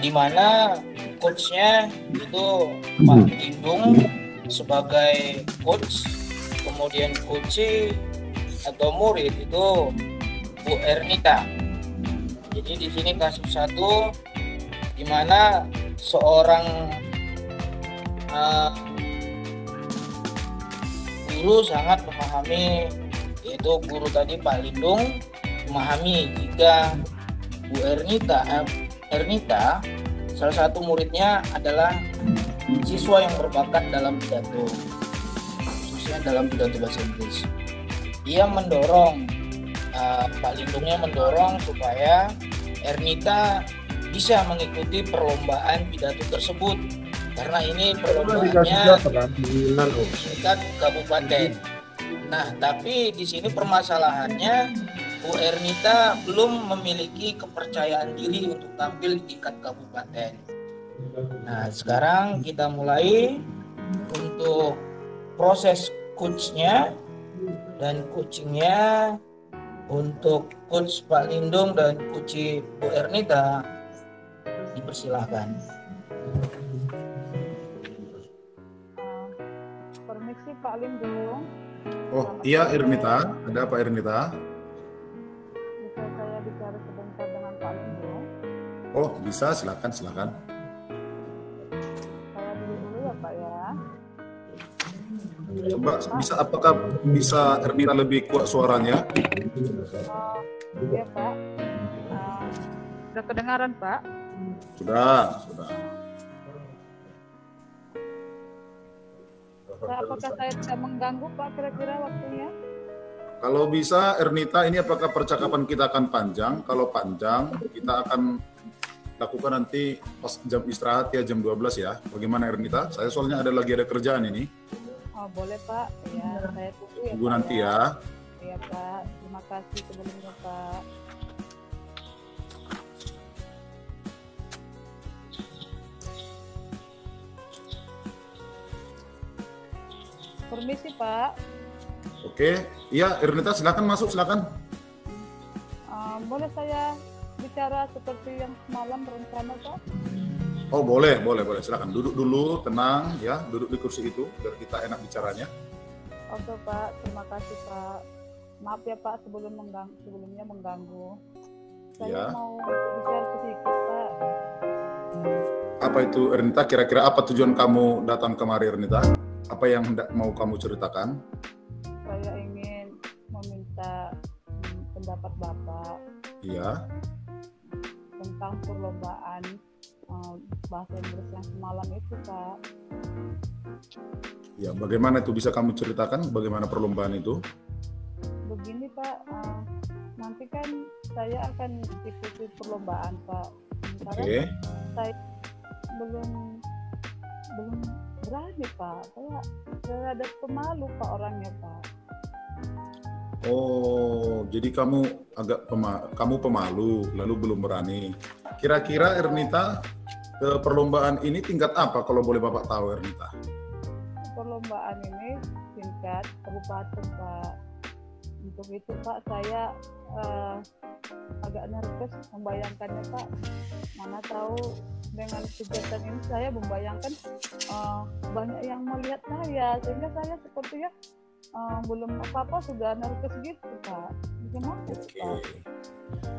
di mana coachnya itu Pak Lindung sebagai coach, kemudian coach atau murid itu Bu Ernita. Jadi di sini kasus satu di mana seorang guru sangat memahami, yaitu guru tadi Pak Lindung memahami jika Bu Ernita salah satu muridnya adalah siswa yang berbakat dalam pidato, khususnya dalam pidato bahasa Inggris. Dia mendorong, Pak Lindungnya mendorong supaya Ernita bisa mengikuti perlombaan pidato tersebut, karena ini perlombaannya tingkat kabupaten. Nah, tapi di sini permasalahannya Bu Ernita belum memiliki kepercayaan diri untuk tampil di tingkat kabupaten. Nah, sekarang kita mulai untuk proses coachnya dan coachingnya untuk coach Pak Lindung dan coach Bu Ernita. Dipersilahkan. Permisi Pak Lindung. Oh iya Ernita, ada apa Ernita? Bisa saya bicara sebentar dengan Pak Lindung? Oh bisa, silakan. Saya dulu ya Pak ya. Coba bisa, apakah bisa Ernita lebih kuat suaranya? Iya Pak. Sudah kedengaran Pak? Sudah. Apakah saya tidak mengganggu Pak kira-kira waktunya? Kalau bisa Ernita, ini apakah percakapan kita akan panjang? Kalau panjang, kita akan lakukan nanti pas jam istirahat ya, jam 12 ya. Bagaimana Ernita? Saya soalnya ada kerjaan ini. Oh boleh Pak, ya saya tunggu ya. Tunggu Pak, nanti ya. Iya Pak, terima kasih sebelumnya Pak. Permisi Pak. Oke, iya Ernita silakan masuk, silakan. Boleh saya bicara seperti yang semalam rencana Pak? Oh boleh, silakan. Duduk dulu, tenang ya, duduk di kursi itu biar kita enak bicaranya. Oke Pak, terima kasih Pak. Maaf ya Pak sebelumnya mengganggu. Saya mau bicara sedikit Pak. Apa itu Ernita? Kira-kira apa tujuan kamu datang kemari Ernita? Apa yang mau kamu ceritakan? Saya ingin meminta pendapat Bapak. Iya. Tentang perlombaan bahasa Inggris yang semalam itu Pak. Ya, bagaimana itu bisa kamu ceritakan? Bagaimana perlombaan itu? Begini Pak, nanti kan saya akan ikuti perlombaan Pak. Sekarang saya belum berani Pak. Saya ada pemalu Pak orangnya Pak. Oh, jadi kamu pemalu, lalu belum berani. Kira-kira Ernita ke perlombaan ini tingkat apa kalau boleh Bapak tahu Ernita? Perlombaan ini tingkat kabupaten Pak. Untuk itu Pak saya agak nervous membayangkannya Pak. Mana tahu dengan kegiatan ini saya membayangkan banyak yang melihat saya, sehingga saya sepertinya belum apa-apa sudah nervous gitu Pak. Bagaimana Pak?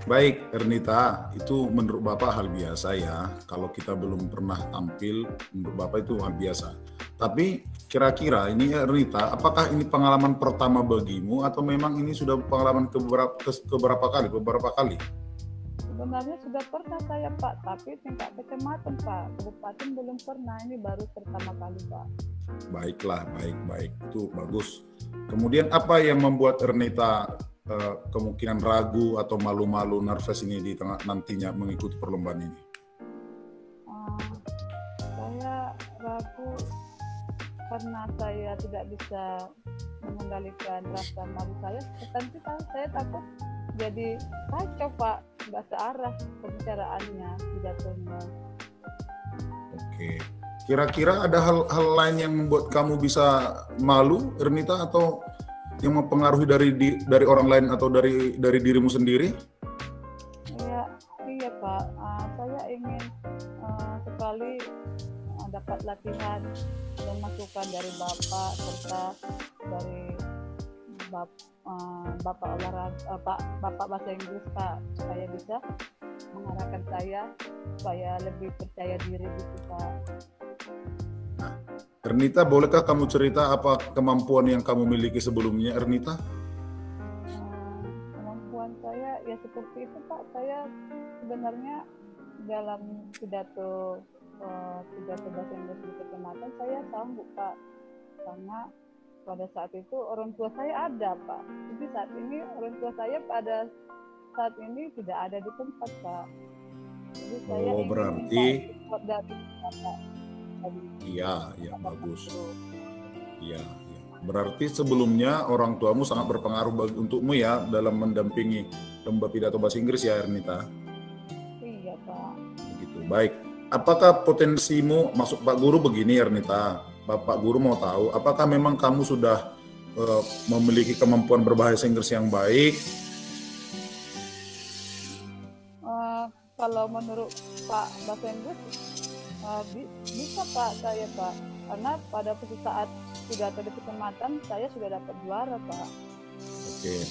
Baik Ernita, itu menurut Bapak hal biasa ya. Kalau kita belum pernah tampil, menurut Bapak itu hal biasa. Tapi kira-kira ini Ernita, apakah ini pengalaman pertama bagimu atau memang ini sudah pengalaman beberapa kali? Sebenarnya sudah pernah saya Pak, tapi tingkat kecamatan Pak, kabupaten belum pernah, ini baru pertama kali Pak. Baiklah, baik, itu bagus. Kemudian apa yang membuat Ernita kemungkinan ragu atau malu-malu nervous ini di tengah nantinya mengikuti perlombaan ini? Saya ragu karena saya tidak bisa mengendalikan rasa malu saya. Nanti saya takut jadi kacau Pak, nggak searah pembicaraannya, pidatonya. Oke. Kira-kira ada hal lain yang membuat kamu bisa malu, Ernita, atau yang mempengaruhi dari orang lain atau dari dirimu sendiri? Iya Pak. Saya ingin dapat latihan dan masukan dari Bapak serta dari Bapak olahraga, Bapak bahasa Inggris Pak, supaya bisa mengarahkan saya supaya lebih percaya diri gitu Pak. Ernita, bolehkah kamu cerita apa kemampuan yang kamu miliki sebelumnya, Ernita? Kemampuan saya ya seperti itu Pak. Saya sebenarnya dalam pidato bahasa Inggris di kecamatan saya sanggup Pak, karena pada saat itu orang tua saya ada Pak. Jadi saat ini orang tua saya pada saat ini tidak ada di tempat Pak. Jadi saya ingin berarti support dari Bapak. Iya, bagus. Iya. Berarti sebelumnya orang tuamu sangat berpengaruh untukmu ya dalam mendampingi lomba pidato bahasa Inggris ya, Ernita? Iya, Pak. Begitu. Baik. Apakah potensimu masuk Pak Guru begini, Ernita? Bapak Guru mau tahu, apakah memang kamu sudah memiliki kemampuan berbahasa Inggris yang baik? Kalau menurut Pak bahasa Inggris bisa Pak saya Pak, karena pada saat pidato di kecamatan saya sudah dapat juara Pak. Oke,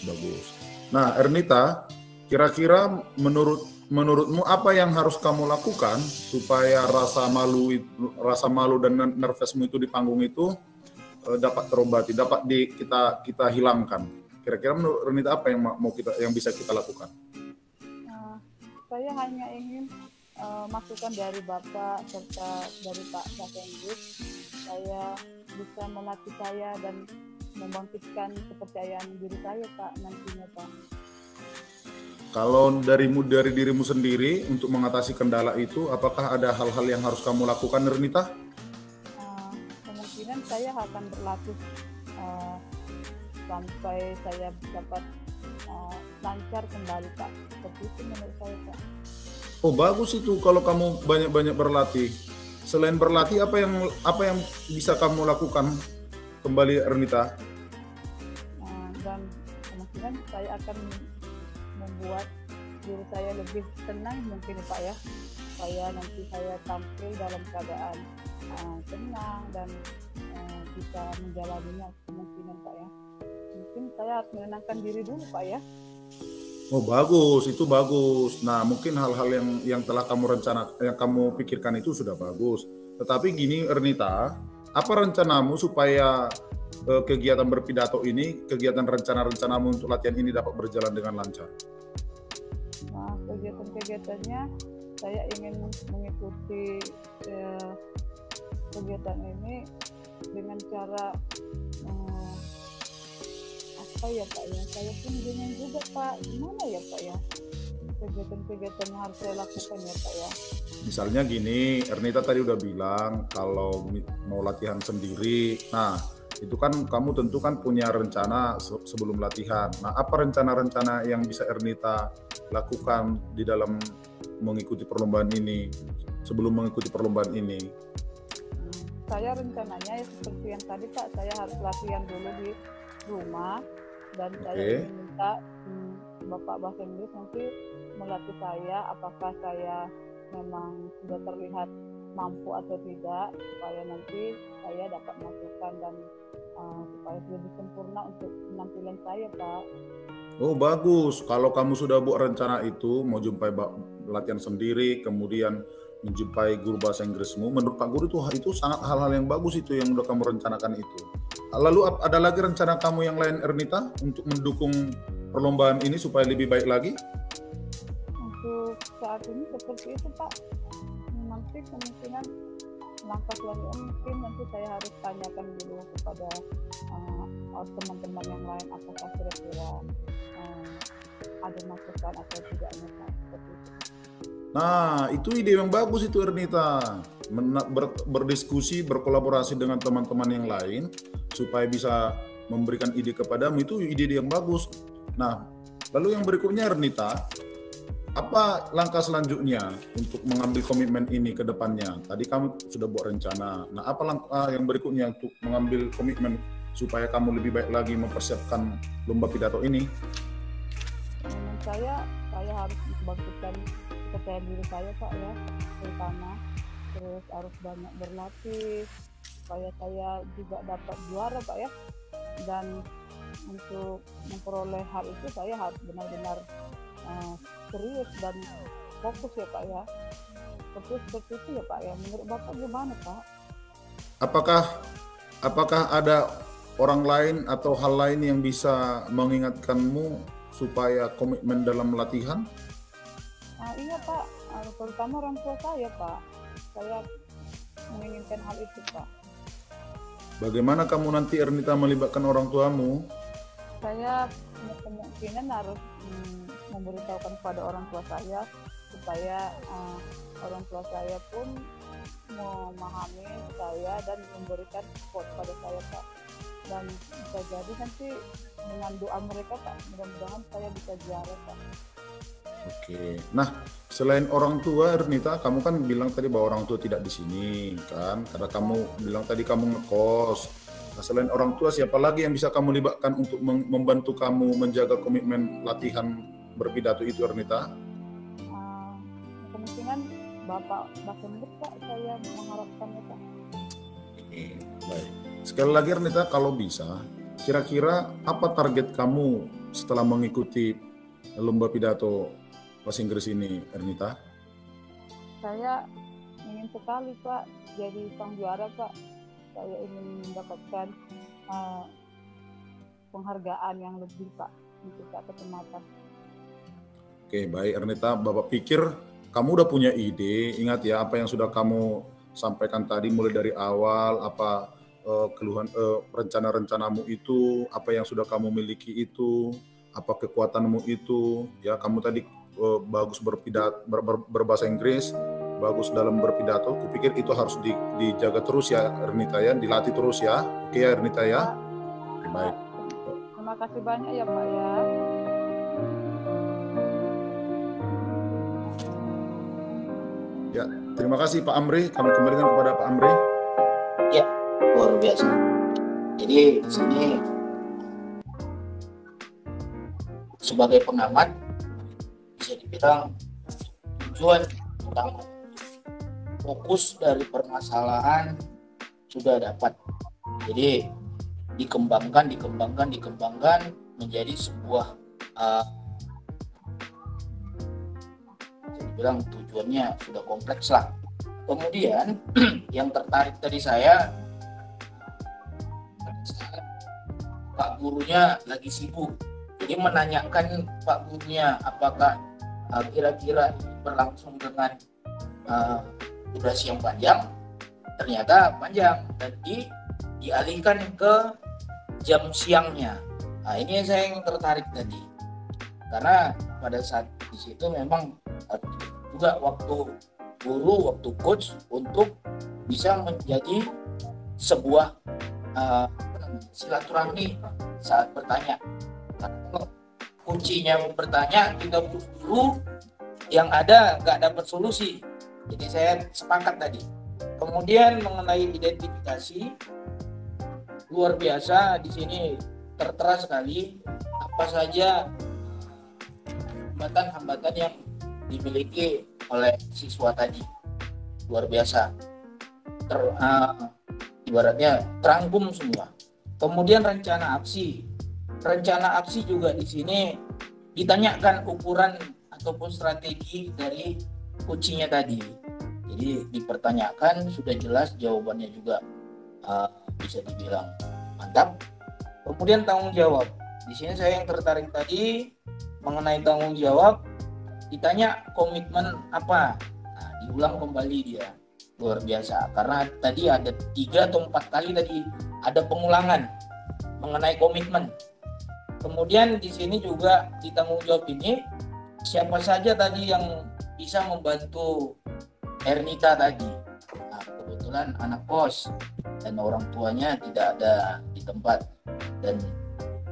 bagus. Nah, Ernita, kira-kira menurutmu apa yang harus kamu lakukan supaya rasa malu dan nervousmu itu di panggung itu dapat terobati, dapat kita hilangkan? Kira-kira menurut Ernita apa yang bisa kita lakukan? Saya hanya ingin masukan dari Bapak serta dari Pak bahasa Inggris, saya bisa melatih saya dan membangkitkan kepercayaan diri saya Pak nantinya Pak. Kalau dari dirimu sendiri untuk mengatasi kendala itu, apakah ada hal-hal yang harus kamu lakukan, Ernita? Kemungkinan saya akan berlatih sampai saya dapat lancar kembali Pak. Seperti itu menurut saya Pak. Oh bagus itu kalau kamu banyak-banyak berlatih. Selain berlatih, apa yang bisa kamu lakukan kembali, Ernita? Dan kemungkinan saya akan membuat diri saya lebih tenang mungkin Pak ya. Supaya nanti saya tampil dalam keadaan tenang dan bisa menjalaninya kemungkinan Pak ya. Mungkin saya harus menenangkan diri dulu Pak ya. Oh bagus, itu bagus. Nah mungkin hal-hal yang telah kamu yang kamu pikirkan itu sudah bagus. Tetapi gini Ernita, apa rencanamu supaya kegiatan berpidato ini, kegiatan rencanamu untuk latihan ini dapat berjalan dengan lancar? Nah kegiatan-kegiatannya saya ingin mengikuti kegiatan ini dengan cara apa ya Pak ya, saya pun bingung juga Pak, gimana ya Pak ya kegiatan-kegiatan yang harus saya lakukan ya Pak ya. Misalnya gini, Ernita tadi udah bilang kalau mau latihan sendiri, nah itu kan kamu tentu kan punya rencana sebelum latihan. Nah apa rencana-rencana yang bisa Ernita lakukan di dalam mengikuti perlombaan ini, sebelum mengikuti perlombaan ini? Saya rencananya ya seperti yang tadi Pak, saya harus latihan dulu di rumah. Dan saya minta Bapak bahasa Inggris nanti melatih saya apakah saya memang sudah terlihat mampu atau tidak, supaya nanti saya dapat masukan dan supaya lebih sempurna untuk penampilan saya Pak. Oh bagus, kalau kamu sudah buat rencana itu mau jumpai latihan sendiri, kemudian menjumpai guru bahasa Inggrismu, menurut Pak Guru itu sangat hal-hal yang bagus itu yang udah kamu rencanakan itu. Lalu ada lagi rencana kamu yang lain Ernita untuk mendukung perlombaan ini supaya lebih baik lagi? Untuk saat ini seperti itu Pak. Nanti kemungkinan langkah selanjutnya mungkin nanti saya harus tanyakan dulu kepada teman-teman yang lain apakah kira-kira ada masukan atau tidaknya Pak. Seperti itu. Nah, itu ide yang bagus itu Ernita. Berdiskusi, berkolaborasi dengan teman-teman yang lain supaya bisa memberikan ide kepadamu, itu ide yang bagus. Nah, lalu yang berikutnya Ernita, apa langkah selanjutnya untuk mengambil komitmen ini ke depannya? Tadi kamu sudah buat rencana. Nah, apa langkah yang berikutnya untuk mengambil komitmen supaya kamu lebih baik lagi mempersiapkan lomba pidato ini? Menurut saya harus membangkitkan kepercayaan diri saya Pak ya, terutama terus harus banyak berlatih supaya saya juga dapat juara Pak ya. Dan untuk memperoleh hal itu saya harus benar-benar serius dan fokus ya Pak ya. Seperti itu ya Pak ya. Menurut Bapak gimana Pak? Apakah ada orang lain atau hal lain yang bisa mengingatkanmu supaya komitmen dalam latihan? Iya Pak, terutama orang tua saya Pak. Saya menginginkan hal itu Pak. Bagaimana kamu nanti Ernita melibatkan orang tuamu? Saya kemungkinan harus memberitahukan kepada orang tua saya supaya orang tua saya pun memahami saya dan memberikan support pada saya Pak. Dan bisa jadi nanti dengan doa mereka Pak, mudah-mudahan saya bisa juara Pak. Oke, nah selain orang tua Ernita, kamu kan bilang tadi bahwa orang tua tidak di sini kan, karena kamu bilang tadi kamu ngekos. Nah selain orang tua siapa lagi yang bisa kamu libatkan untuk membantu kamu menjaga komitmen latihan berpidato itu Ernita? Kemungkinan Bapak Basenbet Pak, saya mengharapkannya Pak. Oke, baik. Sekali lagi Ernita, kalau bisa, kira-kira apa target kamu setelah mengikuti lomba pidato bahasa Inggris ini, Ernita? Saya ingin sekali Pak jadi sang juara Pak. Saya ingin mendapatkan penghargaan yang lebih Pak untuk kesempatan. Oke, baik Ernita, Bapak pikir kamu udah punya ide. Ingat ya apa yang sudah kamu sampaikan tadi mulai dari awal, apa keluhan rencana-rencanamu itu, apa yang sudah kamu miliki itu, apa kekuatanmu itu, ya kamu tadi bagus berpidato, berbahasa Inggris, bagus dalam berpidato. Kupikir itu harus dijaga terus ya Ernita ya, dilatih terus ya. Oke ya Ernita ya. Oke, baik. Terima kasih banyak ya Pak ya. Ya, terima kasih Pak Amri. Kami kembalikan kepada Pak Amri. Ya, luar biasa. Jadi di sini sebagai pengamat bisa dibilang tujuan utama fokus dari permasalahan sudah dapat. Jadi dikembangkan menjadi sebuah bilang tujuannya sudah kompleks lah. Kemudian yang tertarik tadi saya Pak gurunya lagi sibuk, jadi menanyakan Pak gurunya apakah kira-kira berlangsung dengan durasi yang panjang. Ternyata panjang dan dialihkan ke jam siangnya. Nah ini saya yang tertarik tadi, karena pada saat di situ memang juga waktu guru, waktu coach untuk bisa menjadi sebuah silaturahmi saat bertanya. Karena kuncinya bertanya, kita guru yang ada nggak dapat solusi. Jadi saya sepakat tadi. Kemudian mengenai identifikasi, luar biasa di sini tertera sekali apa saja hambatan-hambatan yang dimiliki oleh siswa tadi. Luar biasa. Ibaratnya terangkum semua. Kemudian rencana aksi juga di sini ditanyakan ukuran ataupun strategi dari kuncinya tadi. Jadi dipertanyakan, sudah jelas jawabannya juga bisa dibilang mantap. Kemudian tanggung jawab. Di sini saya yang tertarik tadi mengenai tanggung jawab, ditanya komitmen apa. Nah, diulang kembali dia. Luar biasa. Karena tadi ada 3 atau 4 kali tadi ada pengulangan mengenai komitmen. Kemudian di sini juga di tanggung jawab ini siapa saja tadi yang bisa membantu Ernita tadi. Nah, kebetulan anak kos dan orang tuanya tidak ada di tempat, dan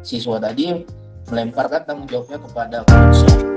siswa tadi melemparkan tanggung jawabnya kepada coach.